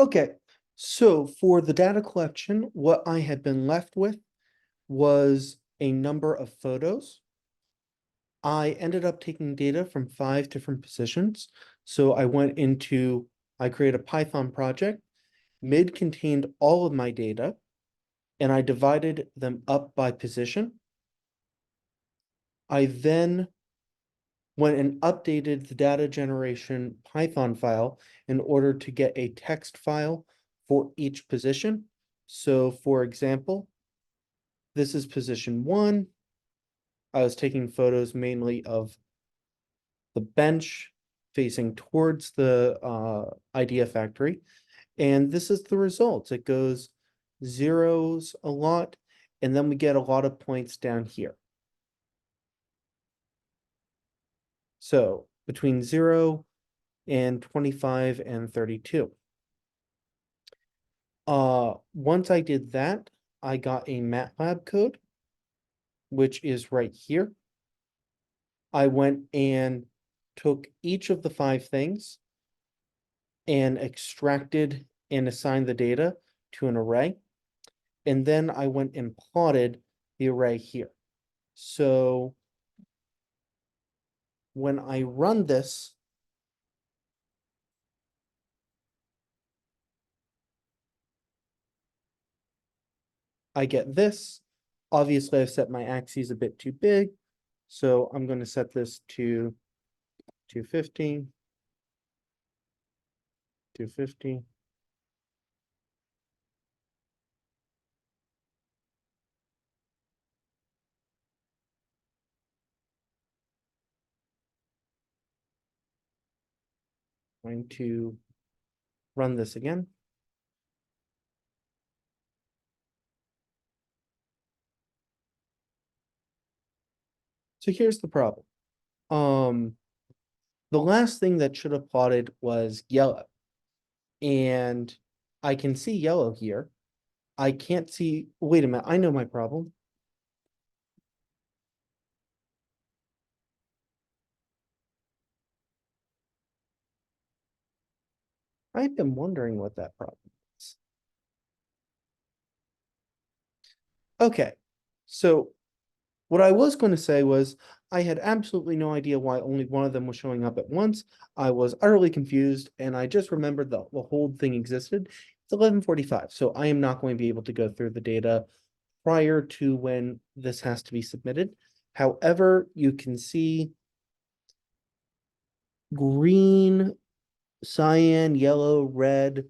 Okay, so for the data collection, what I had been left with was a number of photos. I ended up taking data from 5 different positions. So I created a Python project. Mid contained all of my data, and I divided them up by position. I then went and updated the data generation Python file in order to get a text file for each position. So for example, this is position 1. I was taking photos mainly of the bench facing towards the idea factory. And this is the results. It goes zeros a lot, and then we get a lot of points down here. So between 0 and 25 and 32. Once I did that, I got a MATLAB code, which is right here. I went and took each of the 5 things and extracted and assigned the data to an array. And then I went and plotted the array here. So when I run this, I get this. Obviously, I've set my axes a bit too big, so I'm going to set this to 250, 250. Going to run this again. So here's the problem. The last thing that should have plotted was yellow. And I can see yellow here. I can't see, wait a minute, I know my problem. I've been wondering what that problem is. Okay, so what I was going to say was I had absolutely no idea why only one of them was showing up at once. I was utterly confused, and I just remembered the whole thing existed. It's 11:45, so I am not going to be able to go through the data prior to when this has to be submitted. However, you can see green, cyan, yellow, red.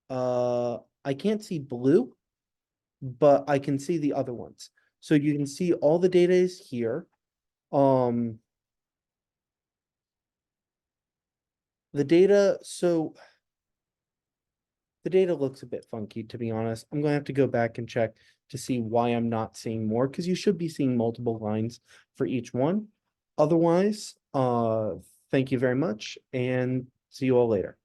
I can't see blue, but I can see the other ones. So you can see all the data is here. The data, so the data looks a bit funky, to be honest. I'm going to have to go back and check to see why I'm not seeing more, because you should be seeing multiple lines for each one. Otherwise, thank you very much, and see you all later.